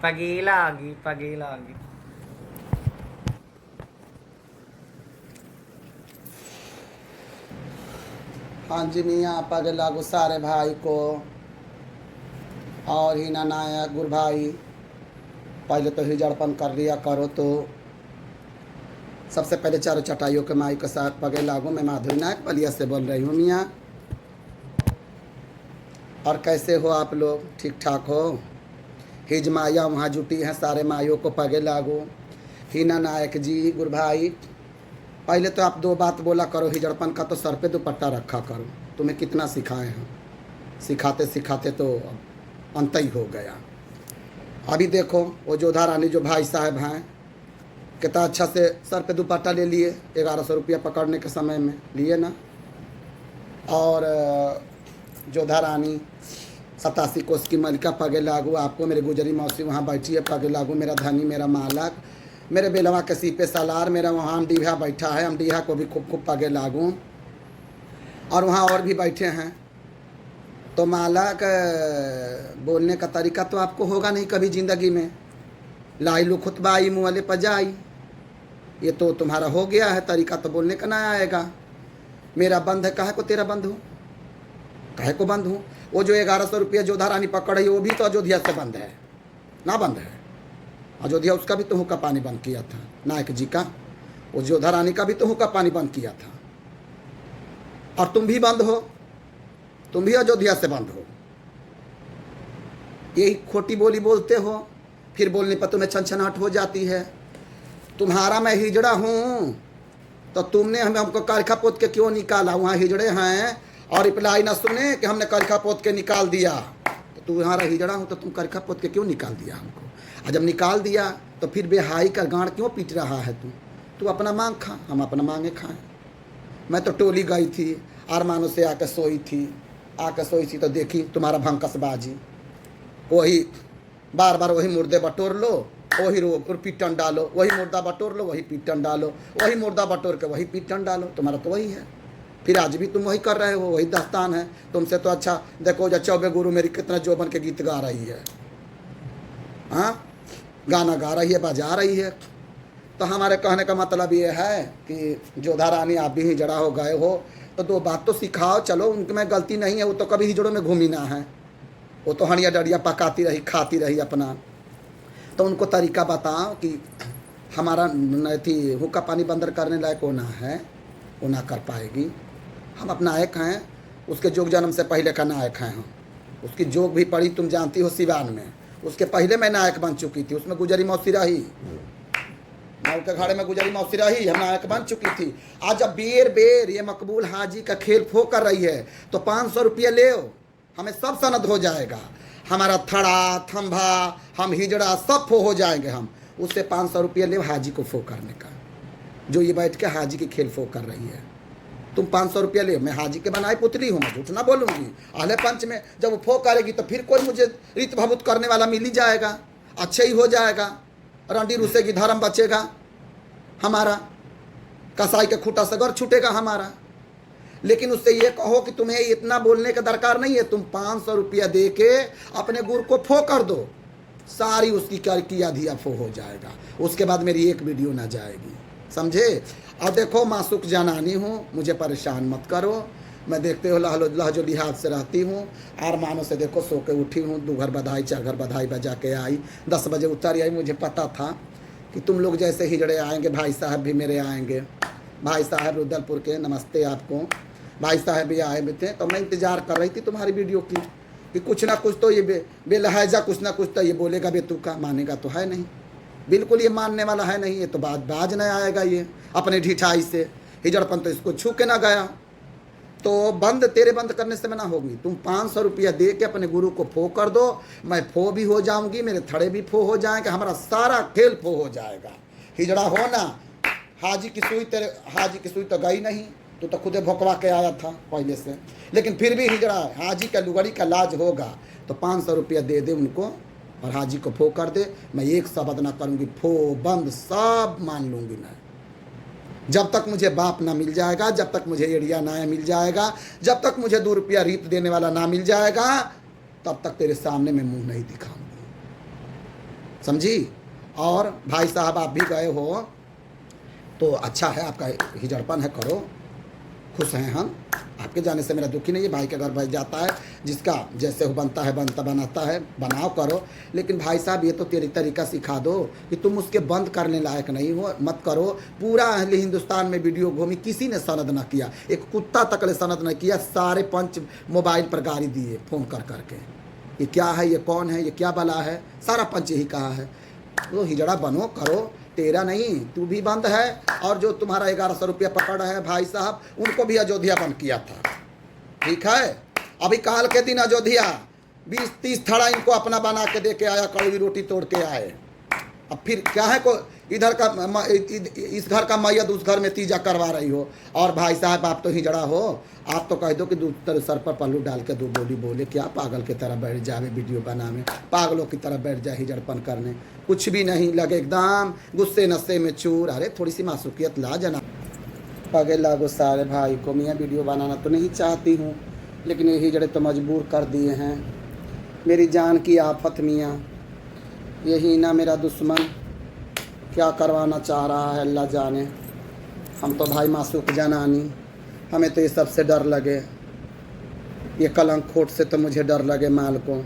पगेला आ गई। हाँ जी मियाँ, पग लागू सारे भाई को और ही नायक गुरु भाई। पहले तो हिजड़पन कर लिया करो। तो सबसे पहले चारों चटाइयों के माई के साथ पगे लागू। मैं माधुरी नायक बलिया से बोल रही हूँ मियाँ। और कैसे हो आप लोग? ठीक ठाक हो? हिज माया वहाँ जुटी हैं, सारे माइयों को पगे लागू। हीना नायक जी, गुरु भाई, पहले तो आप दो बात बोला करो हिजड़पन का, तो सर पे दुपट्टा रखा करो। तुम्हें कितना सिखाए हैं, सिखाते सिखाते तो अंत ही हो गया। अभी देखो वो जोधा रानी जो भाई साहब हैं, कितना अच्छा से सर पे दुपट्टा ले लिए। 1100 रुपया पकड़ने के समय में लिए ना। और जोधा रानी 87 कोस की मलिका पगे लागू। आपको मेरे गुजरी मौसी वहाँ बैठी है, पगे लागू। मेरा धनी, मेरा मालक, मेरे बेलवा के सीपे सालार, मेरा वहाँ अमडीहा बैठा है, अमडीहा को भी खूब खूब पगे लागू। और वहाँ और भी बैठे हैं। तो मालक, बोलने का तरीका तो आपको होगा नहीं कभी ज़िंदगी में। लाई लू खुतबाई मुँह वाले पजाई, ये तो तुम्हारा हो गया है तरीका, तो बोलने का ना आएगा। मेरा बंद है, काहे को तेरा बंद हूँ? काहे को बंद हूँ? वो जो 1100 रुपया जोधा रानी पकड़ है, वो भी तो अयोध्या से बंद है ना? बंद है अयोध्या, उसका भी तो हुक्का पानी बंद किया था नायक जी का। वो जोधा रानी का भी तो हुक्का पानी बंद किया था। और तुम भी बंद हो, तुम भी अयोध्या से बंद हो। यही खोटी बोली बोलते हो, फिर बोलने पर तुम्हें छनछनाहट हो जाती है। तुम्हारा मैं हिजड़ा हूँ, तो तुमने हमें हमको करखा पोत के क्यों निकाला? वहाँ हिजड़े हैं और रिप्लाई ना सुने कि हमने करखा पोत के निकाल दिया। तो तुम्हारा हिजड़ा हूँ तो तुम करखा पोत के क्यों निकाल दिया हमको? और जब निकाल दिया तो फिर बेहाई का गांड क्यों पीट रहा है तू अपना मांग खा, हम अपना मांगे खाएं। मैं तो टोली गई थी, अरमानों से आकर सोई थी, तो देखी तुम्हारा भंकसबाजी। वही बार बार वही मुर्दे बटोर लो, वही पीटन डालो, वही मुर्दा बटोर लो, वही पीटन डालो, वही मुर्दा बटोर के वही पीटन डालो। तुम्हारा तो वही है। फिर आज भी तुम वही कर रहे हो, वही दास्तान है। तुमसे तो अच्छा देखो जो चौबे गुरु मेरी कितना जोबन के गीत गा रही है। हाँ, गाना गा रही है, बजा रही है। तो हमारे कहने का मतलब ये है कि जोधा रानी आप भी हिजड़ा हो गए हो, तो दो बात तो सिखाओ। चलो उनमें गलती नहीं है, वो तो कभी हिजड़ों में घूमी ना है। वो तो हनिया डडिया पकाती रही, खाती रही अपना। तो उनको तरीका बताओ कि हमारा थी हुक्का पानी बंदर करने लायक वो ना है, वो ना कर पाएगी। हम अपना नायक हैं, उसके जोग जन्म से पहले का नायक हैं हम। उसकी जोग भी पड़ी, तुम जानती हो, सिवान में। उसके पहले मैं नायक बन चुकी थी, उसमें गुजरी मौसी रही, माऊ के घाड़े में गुजरी मौसी रही, हम नायक बन चुकी थी। आज जब बेर बेर ये मकबूल हाजी का खेल फो कर रही है, तो 500 रुपये ले, हमें सब सनद हो जाएगा। हमारा थड़ा थंभा, हम हिजड़ा सब फो हो जाएंगे हम। उससे 500 रुपये ले हाजी को फो करने का, जो ये बैठ के हाजी की खेल फो कर रही है। तुम 500 रुपया ले, मैं हाजी के बनाई पुतली हूँ, मैं झूठ ना बोलूँगी। आले पंच में जब वो फो करेगी तो फिर कोई मुझे रीत भभूत करने वाला मिल ही जाएगा, अच्छे ही हो जाएगा। रंडी रुसेगी, धर्म बचेगा हमारा, कसाई के खूटा से घर छूटेगा हमारा। लेकिन उससे ये कहो कि तुम्हें इतना बोलने का दरकार नहीं है, तुम 500 रुपया दे के अपने गुरु को फो कर दो, सारी उसकी किया धिया फो हो जाएगा। उसके बाद मेरी एक वीडियो ना जाएगी, समझे? और देखो मासूक जनानी हूँ, मुझे परेशान मत करो। मैं देखते हो लहजो लिहाज से रहती हूँ। अरमानों से देखो सो के उठी हूँ, 2 घर बधाई 4 घर बधाई बजा के आई, 10 बजे उतर आई। मुझे पता था कि तुम लोग जैसे हिजड़े आएंगे, भाई साहब भी मेरे आएंगे। भाई साहब रुद्रपुर के, नमस्ते आपको। भाई साहब भी आए थे, तो मैं इंतज़ार कर रही थी तुम्हारी वीडियो की कि कुछ ना कुछ तो ये बेलहाजा कुछ ना कुछ तो ये बोलेगा, बेतुका मानेगा तो है नहीं, बिल्कुल ये मानने वाला है नहीं। ये तो बाज नहीं आएगा ये अपने ढिठाई से। हिजड़पन तो इसको छू के ना गया। तो बंद तेरे बंद करने से मैं ना होगी। तुम 500 रुपया दे के अपने गुरु को फो कर दो, मैं फो भी हो जाऊंगी, मेरे थड़े भी फो हो जाएंगे, हमारा सारा खेल फो हो जाएगा। हिजड़ा हो ना। हाजी की सुई तो गई नहीं, तू तो खुदे भोकवा के आया था पहले से। लेकिन फिर भी हिजड़ा, हाजी का लुगड़ी का लाज होगा तो 500 रुपया दे दे उनको और हाजी को फो कर दे। मैं एक शब्द ना करूँगी, फो बंद सब मान लूँगी मैं। जब तक मुझे बाप ना मिल जाएगा, जब तक मुझे एड़िया ना मिल जाएगा, जब तक मुझे 2 रुपया रीत देने वाला ना मिल जाएगा, तब तक तेरे सामने मैं मुंह नहीं दिखाऊंगी। समझी। और भाई साहब आप भी गए हो तो अच्छा है, आपका हिजड़पन है, करो, खुश हैं हम। आपके जाने से मेरा दुखी नहीं है। भाई के घर भाई जाता है, जिसका जैसे हो बनता है बनाता है, बनाओ करो। लेकिन भाई साहब ये तो तेरी तरीका सिखा दो कि तुम उसके बंद करने लायक नहीं हो, मत करो। पूरा अहले हिंदुस्तान में वीडियो घूमी, किसी ने सनद न किया, एक कुत्ता तक ने सनद न किया। सारे पंच मोबाइल पर गाली दिए फ़ोन कर करके, ये क्या है, ये कौन है, ये क्या बला है, सारा पंच यही कहा है। तो हिजड़ा बनो, करो, तेरा नहीं, तू भी बंद है। और जो तुम्हारा 1100 रुपया पकड़ है भाई साहब, उनको भी अयोध्या बंद किया था, ठीक है। अभी काल के दिन अयोध्या 20-30 थड़ा इनको अपना बना के दे के आया, कड़वी रोटी तोड़ के आए। अब फिर क्या है, को इधर का इस घर का मैयत उस घर में तीजा करवा रही हो। और भाई साहब आप तो हिजड़ा हो, आप तो कह दो कि दूसरे सर पर पल्लू डाल के दो बोली बोले, क्या पागल की तरह बैठ जावे वीडियो बनाने, पागलों की तरह बैठ जाए हिजड़पन करने, कुछ भी नहीं लगे, एकदम गुस्से नशे में चूर। अरे थोड़ी सी मासूकियत ला जना, पगे लागो सारे भाई को। मैं वीडियो बनाना तो नहीं चाहती हूँ, लेकिन ये हिजड़े तो मजबूर कर दिए हैं। मेरी जान की आफत मियाँ, यही ना मेरा दुश्मन क्या करवाना चाह रहा है, अल्लाह जाने। हम तो भाई मासूक जनानी, हमें तो ये सबसे डर लगे, ये कलंक खोट से तो मुझे डर लगे माल को।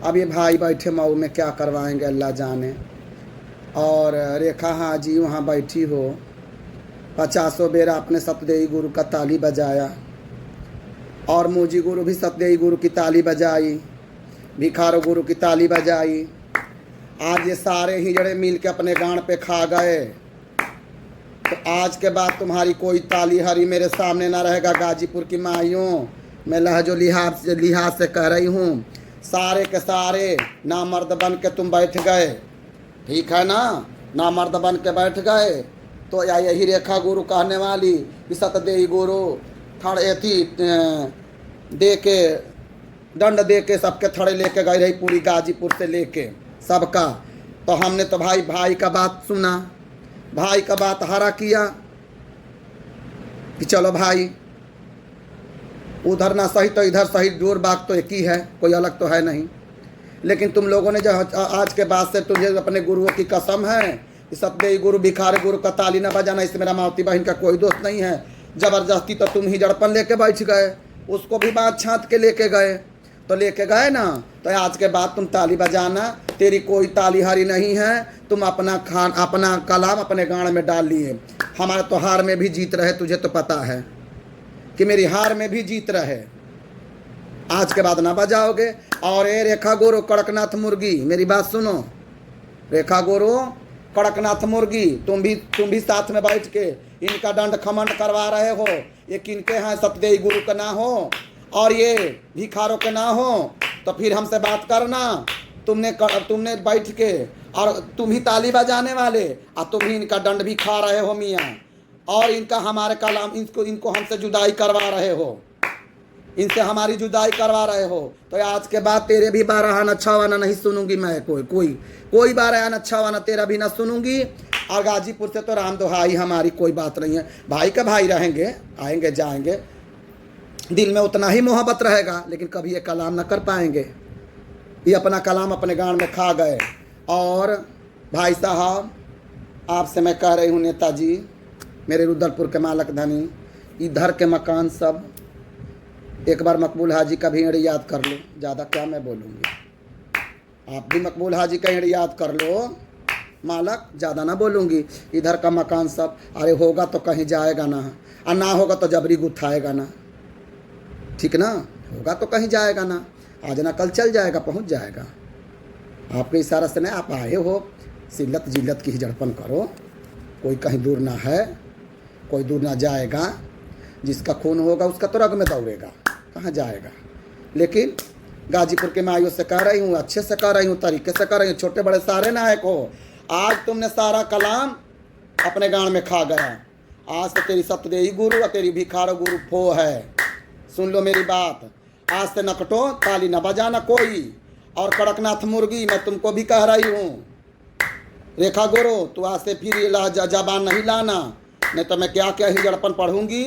अब ये भाई बैठे मऊ में क्या करवाएंगे, अल्लाह जाने। और रेखा हाजी वहाँ बैठी हो, 50 बेरा अपने सतदेही गुरु का ताली बजाया, और मूजी गुरु भी सतदेही गुरु की ताली बजाई, भिखारो गुरु की ताली बजाई। आज ये सारे हिजड़े मिल के अपने गांड पे खा गए, तो आज के बाद तुम्हारी कोई ताली हरी मेरे सामने ना रहेगा। गाजीपुर की माइयों, मैं लहजो लिहाज से कह रही हूँ, सारे के सारे नामर्द बन के तुम बैठ गए, ठीक है ना, नामर्द बन के बैठ गए। तो या यही रेखा गुरु कहने वाली कि सतदेही गुरु थड़े थी दे के, दंड दे के सबके थड़े लेके गई रही, पूरी गाजीपुर से लेके सबका। तो हमने तो भाई का बात सुना, भाई का बात हरा किया कि चलो भाई उधर ना सही तो इधर सही, जोर बात तो एक ही है, कोई अलग तो है नहीं। लेकिन तुम लोगों ने जो आज के बाद से तुझे अपने गुरुओं की कसम है कि सतदेही गुरु भिखारी गुरु का ताली ना बजाना, इसमें मेरा मावती बहन का कोई दोस्त नहीं है। जबरदस्ती तो तुम ही जड़पन लेके बैठ गए, उसको भी बात छाँट के लेके गए, तो लेके गए ना। तो आज के बाद तुम ताली बजाना, तेरी कोई ताली हारी नहीं है। तुम अपना कलाम अपने गांड में डाल लिए। हमारे तो हार में भी जीत रहे, तुझे तो पता है कि मेरी हार में भी जीत रहे। आज के बाद ना बजाओगे। और ये रेखा गुरु कड़कनाथ मुर्गी, मेरी बात सुनो, रेखा गुरु कड़कनाथ मुर्गी, तुम भी साथ में बैठ के इनका दंड खमंड करवा रहे हो। ये किनके हैं, सतदेही गुरु का ना हो और ये भिखारों के ना हो, तो फिर हमसे बात करना। तुमने बैठ के, और तुम ही ताली बजाने वाले, और तुम ही इनका दंड भी खा रहे हो मियाँ, और इनका हमारे कलाम इनको हमसे जुदाई करवा रहे हो, इनसे हमारी जुदाई करवा रहे हो। तो आज के बाद तेरे भी 12 आना 6 आना नहीं सुनूंगी मैं, कोई 12 आना 6 आना तेरा भी ना सुनूंगी। और गाजीपुर से तो राम दुहाई, हमारी कोई बात नहीं है, भाई का भाई रहेंगे, आएंगे जाएंगे, दिल में उतना ही मोहब्बत रहेगा, लेकिन कभी ये कलाम न कर पाएंगे। ये अपना कलाम अपने गांड में खा गए। और भाई साहब आपसे मैं कह रही हूँ, नेताजी, मेरे रुद्रपुर के मालक धनी, इधर के मकान सब, एक बार मकबूल हाजी का भी याद कर लो, ज़्यादा क्या मैं बोलूँगी, आप भी मकबूल हाजी का याद कर लो मालक, ज़्यादा ना बोलूँगी। इधर का मकान सब, अरे होगा तो कहीं जाएगा ना, और ना होगा तो जबरी गुथाएगा ना, ठीक ना, होगा तो कहीं जाएगा ना, आज ना कल चल जाएगा, पहुंच जाएगा। आपके इशारा से नहीं, आप आए हो, सिल्लत जिल्लत की हिजड़पन करो, कोई कहीं दूर ना है, कोई दूर ना जाएगा, जिसका खून होगा उसका तो रग में दौड़ेगा, कहाँ जाएगा। लेकिन गाजीपुर के माइयों से कह रही हूँ, अच्छे से कह रही हूँ, तरीके से कह रही हूँ, छोटे बड़े सारे नायक हो, आज तुमने सारा कलाम अपने गांड में खा गया। आज से तेरी सतदेही गुरु और तेरी भिखारो गुरु फो है, सुन लो मेरी बात। आज से नकटो ताली न बजाना कोई। और कड़कनाथ मुर्गी, मैं तुमको भी कह रही हूँ, रेखा गुरु, तू आज से फिर ये जबान नहीं लाना, नहीं तो मैं क्या क्या हिजड़पन पढ़ूंगी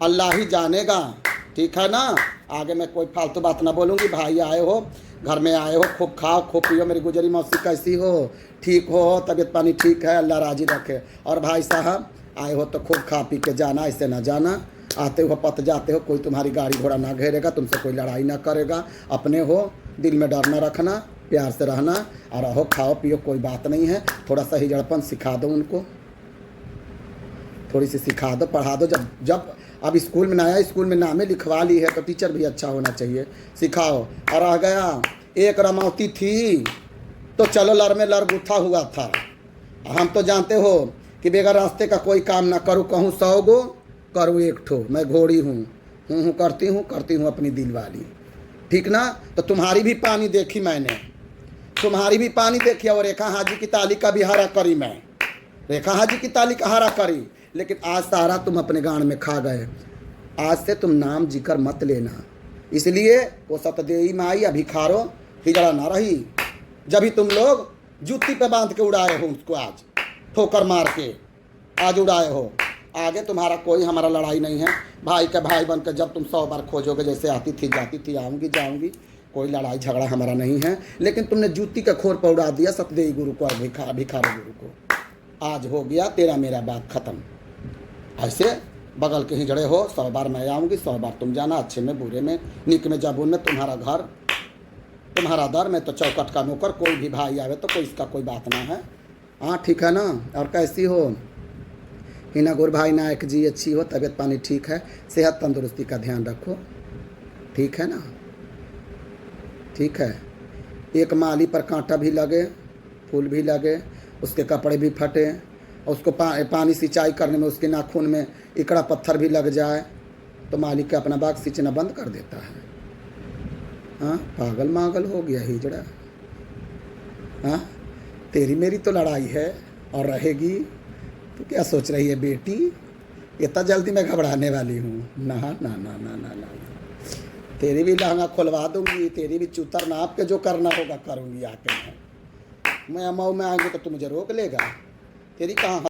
अल्लाह ही जानेगा, ठीक है ना। आगे मैं कोई फालतू बात ना बोलूँगी। भाई आए हो, घर में आए हो, खूब खाओ खूब पियो। मेरी गुजरी मौसी कैसी हो, ठीक हो, तबीयत पानी ठीक है, अल्लाह राजी रखे। और भाई साहब आए हो तो खूब खा पी के जाना, ऐसे ना जाना। आते हो पत जाते हो, कोई तुम्हारी गाड़ी घोड़ा ना घेरेगा, तुमसे कोई लड़ाई ना करेगा। अपने हो, दिल में डर ना रखना, प्यार से रहना और रहो, खाओ पियो, कोई बात नहीं है। थोड़ा सा हिजड़पन सिखा दो उनको, थोड़ी सी सिखा दो, पढ़ा दो। जब अब स्कूल में नया स्कूल में नामे लिखवा ली है तो टीचर भी अच्छा होना चाहिए, सिखाओ। और आ गया एक रमावती थी तो चलो लड़ में लड़ गुथा हुआ था। हम तो जानते हो कि बेगर रास्ते का कोई काम ना करूँ, कहूँ 100 गो करूँ 1 ठो। मैं घोड़ी हूँ करती हूँ अपनी दिल वाली, ठीक ना। तो तुम्हारी भी पानी देखी मैंने, तुम्हारी भी पानी देखी। और रेखा हाजी की ताली का भी हारा करी मैं, रेखा हाजी की ताली का हारा करी। लेकिन आज सारा तुम अपने गांड में खा गए। आज से तुम नाम जिक्र मत लेना। इसलिए वो सतदेवी माई अभी खारो हिजड़ा ना रही। जब ही तुम लोग जूती पे बांध के उड़ाए हो उसको, आज ठोकर मार के आज उड़ाए हो। आगे तुम्हारा कोई हमारा लड़ाई नहीं है। भाई के भाई बनकर जब तुम 100 बार खोजोगे, जैसे आती थी जाती थी, आऊँगी जाऊँगी, कोई लड़ाई झगड़ा हमारा नहीं है। लेकिन तुमने जूती का खोर पर उड़ा दिया सतदेवी गुरु को और भिखारी गुरु को। आज हो गया तेरा मेरा बात ख़त्म। ऐसे बगल के ही जड़े हो, 100 बार मैं आऊँगी, 100 बार तुम जाना, अच्छे में बुरे में, निक में जाबुन में। तुम्हारा घर तुम्हारा दर, में तो चौकट का नौकर। कोई भी भाई आवे तो कोई इसका कोई बात ना है। हाँ ठीक है ना। और कैसी हो हिना गुर भाई नायक जी? अच्छी हो, तबीयत पानी ठीक है, सेहत तंदुरुस्ती का ध्यान रखो, ठीक है ना, ठीक है। एक माली पर कांटा भी लगे, फूल भी लगे, उसके कपड़े भी फटे, उसको पानी सिंचाई करने में उसके नाखून में इकड़ा पत्थर भी लग जाए तो मालिक का अपना बाग सींचना बंद कर देता है। हाँ पागल मागल हो गया हिजड़ा। हाँ तेरी मेरी तो लड़ाई है और रहेगी। तो क्या सोच रही है बेटी, इतना जल्दी मैं घबराने वाली हूँ? ना ना ना ना ना ना, तेरी भी लहंगा खुलवा दूंगी, तेरी भी चूतर नाप के जो करना होगा करूँगी आके। मैं मऊ में आएंगे तो तू मुझे रोक लेगा? तेरी कहाँ